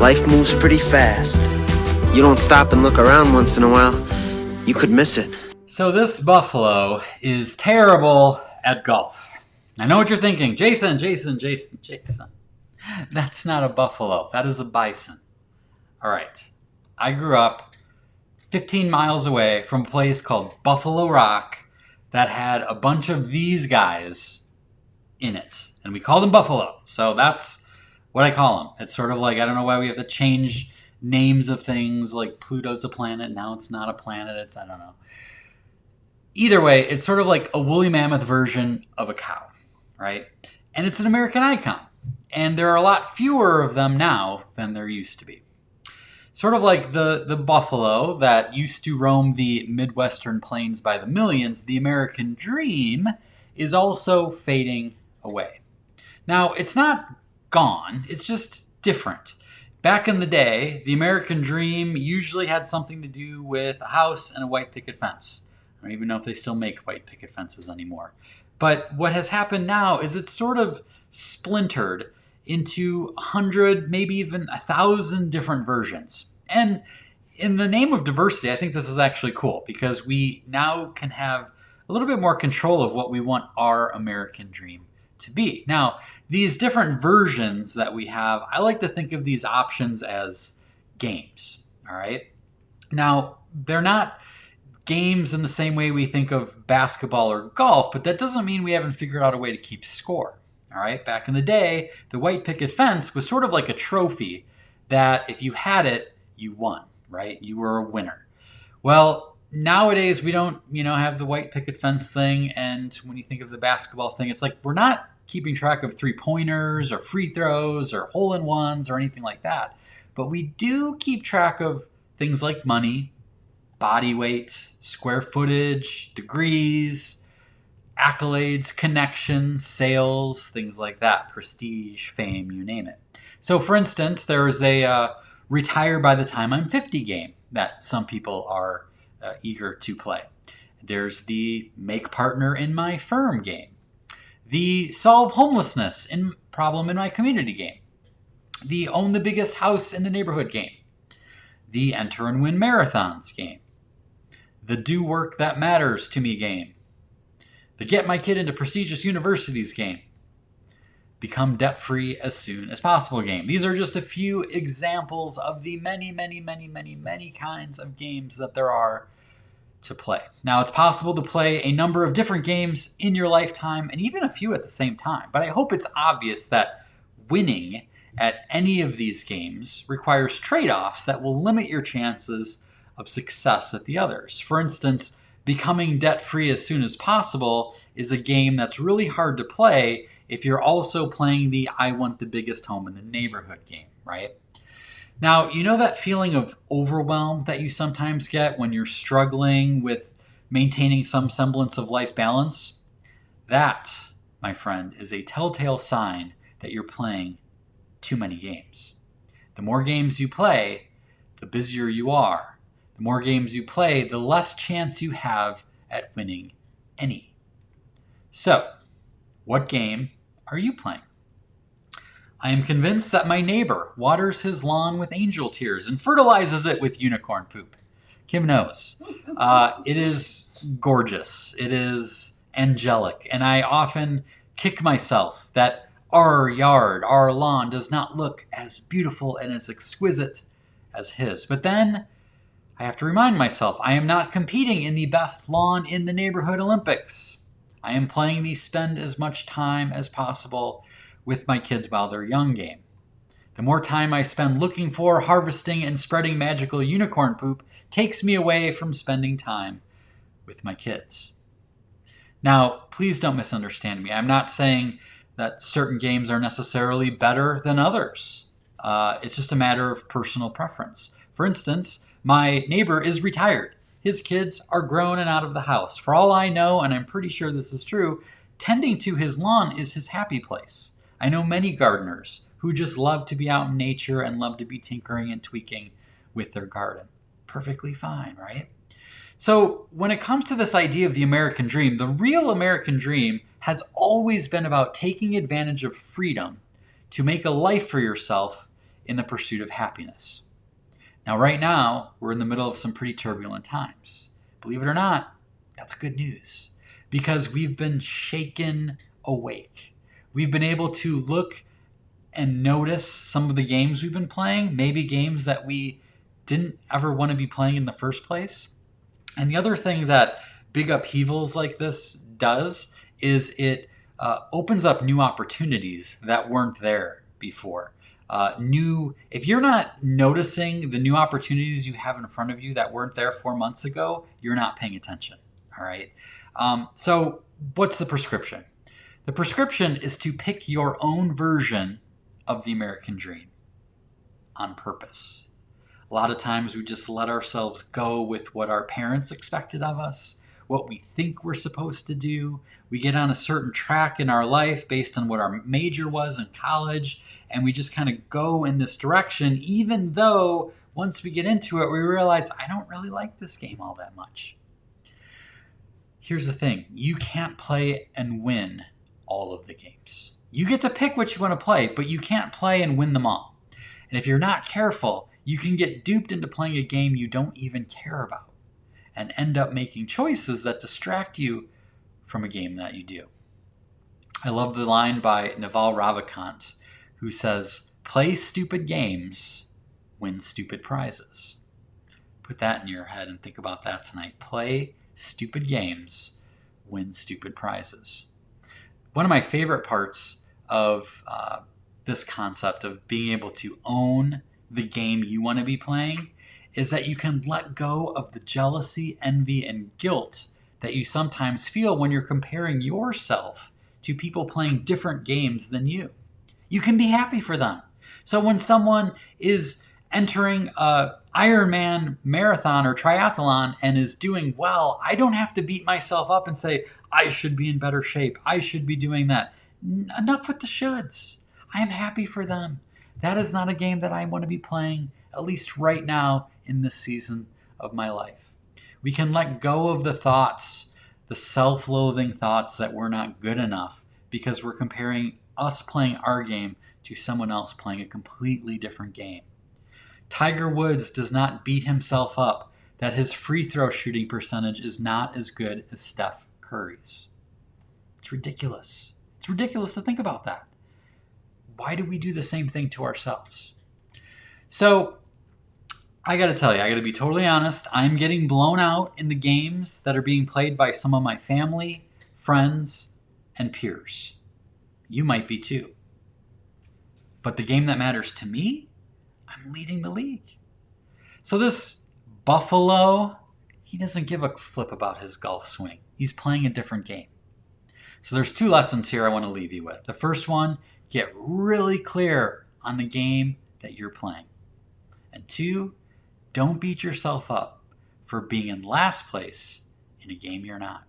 Life moves pretty fast. You don't stop and look around once in a while, you could miss it. So this buffalo is terrible at golf. I know what you're thinking. Jason. That's not a buffalo. That is a bison. All right. I grew up 15 miles away from a place called Buffalo Rock that had a bunch of these guys in it. And we called them buffalo. So that's what I call them. It's sort of like, I don't know why we have to change names of things, like Pluto's a planet. Now it's not a planet. I don't know. Either way, it's sort of like a woolly mammoth version of a cow, right? And it's an American icon. And there are a lot fewer of them now than there used to be. Sort of like the buffalo that used to roam the Midwestern plains by the millions, the American dream is also fading away. Now, it's not gone, it's just different. Back in the day, the American dream usually had something to do with a house and a white picket fence. I don't even know if they still make white picket fences anymore. But what has happened now is it's sort of splintered into 100, maybe even 1,000 different versions. And in the name of diversity, I think this is actually cool because we now can have a little bit more control of what we want our American dream to be. Now, these different versions that we have, I like to think of these options as games, all right? Now, they're not games in the same way we think of basketball or golf, but that doesn't mean we haven't figured out a way to keep score. All right, back in the day, the white picket fence was sort of like a trophy that if you had it, you won, right? You were a winner. Well, nowadays we don't, have the white picket fence thing, and when you think of the basketball thing, it's like we're not keeping track of three-pointers or free throws or hole-in-ones or anything like that. But we do keep track of things like money, body weight, square footage, degrees, accolades, connections, sales, things like that, prestige, fame, you name it. So for instance, there's a retire by the time I'm 50 game that some people are eager to play. There's the make partner in my firm game, the solve homelessness problem in my community game, the own the biggest house in the neighborhood game, the enter and win marathons game, the do work that matters to me game, the get my kid into prestigious universities game, become debt-free as soon as possible game. These are just a few examples of the many, many, many, many, many kinds of games that there are to play. Now, it's possible to play a number of different games in your lifetime and even a few at the same time. But I hope it's obvious that winning at any of these games requires trade-offs that will limit your chances of success at the others. For instance, becoming debt-free as soon as possible is a game that's really hard to play if you're also playing the I want the biggest home in the neighborhood game, right? Now, you know that feeling of overwhelm that you sometimes get when you're struggling with maintaining some semblance of life balance? That, my friend, is a telltale sign that you're playing too many games. The more games you play, the busier you are. The more games you play, the less chance you have at winning any. So, what game are you playing? I am convinced that my neighbor waters his lawn with angel tears and fertilizes it with unicorn poop. Kim knows. It is gorgeous. It is angelic. And I often kick myself that our yard, our lawn, does not look as beautiful and as exquisite as his. But then I have to remind myself, I am not competing in the best lawn in the neighborhood Olympics. I am playing the spend as much time as possible with my kids while they're young game. The more time I spend looking for, harvesting, and spreading magical unicorn poop takes me away from spending time with my kids. Now, please don't misunderstand me. I'm not saying that certain games are necessarily better than others. It's just a matter of personal preference. For instance, my neighbor is retired. His kids are grown and out of the house. For all I know, and I'm pretty sure this is true, tending to his lawn is his happy place. I know many gardeners who just love to be out in nature and love to be tinkering and tweaking with their garden. Perfectly fine, right? So when it comes to this idea of the American dream, the real American dream has always been about taking advantage of freedom to make a life for yourself in the pursuit of happiness. Now, right now, we're in the middle of some pretty turbulent times. Believe it or not, that's good news, because we've been shaken awake. We've been able to look and notice some of the games we've been playing, maybe games that we didn't ever want to be playing in the first place. And the other thing that big upheavals like this does is it opens up new opportunities that weren't there before. If you're not noticing the new opportunities you have in front of you that weren't there 4 months ago, you're not paying attention. All right. So what's the prescription? The prescription is to pick your own version of the American dream on purpose. A lot of times we just let ourselves go with what our parents expected of us, what we think we're supposed to do. We get on a certain track in our life based on what our major was in college, and we just kind of go in this direction, even though once we get into it, we realize, I don't really like this game all that much. Here's the thing. You can't play and win all of the games. You get to pick what you want to play, but you can't play and win them all. And if you're not careful, you can get duped into playing a game you don't even care about and end up making choices that distract you from a game that you do. I love the line by Naval Ravikant, who says, "Play stupid games, win stupid prizes." Put that in your head and think about that tonight. Play stupid games, win stupid prizes. One of my favorite parts of this concept of being able to own the game you want to be playing is that you can let go of the jealousy, envy, and guilt that you sometimes feel when you're comparing yourself to people playing different games than you. You can be happy for them. So when someone is entering a Ironman marathon or triathlon and is doing well, I don't have to beat myself up and say, I should be in better shape. I should be doing that. Enough with the shoulds. I am happy for them. That is not a game that I want to be playing, at least right now in this season of my life. We can let go of the thoughts, the self-loathing thoughts that we're not good enough because we're comparing us playing our game to someone else playing a completely different game. Tiger Woods does not beat himself up that his free throw shooting percentage is not as good as Steph Curry's. It's ridiculous. It's ridiculous to think about that. Why do we do the same thing to ourselves? So I got to tell you, I got to be totally honest. I'm getting blown out in the games that are being played by some of my family, friends, and peers. You might be too. But the game that matters to me, I'm leading the league. So this Buffalo, he doesn't give a flip about his golf swing. He's playing a different game. So there's 2 lessons here I want to leave you with. The first one, get really clear on the game that you're playing. And 2, don't beat yourself up for being in last place in a game you're not.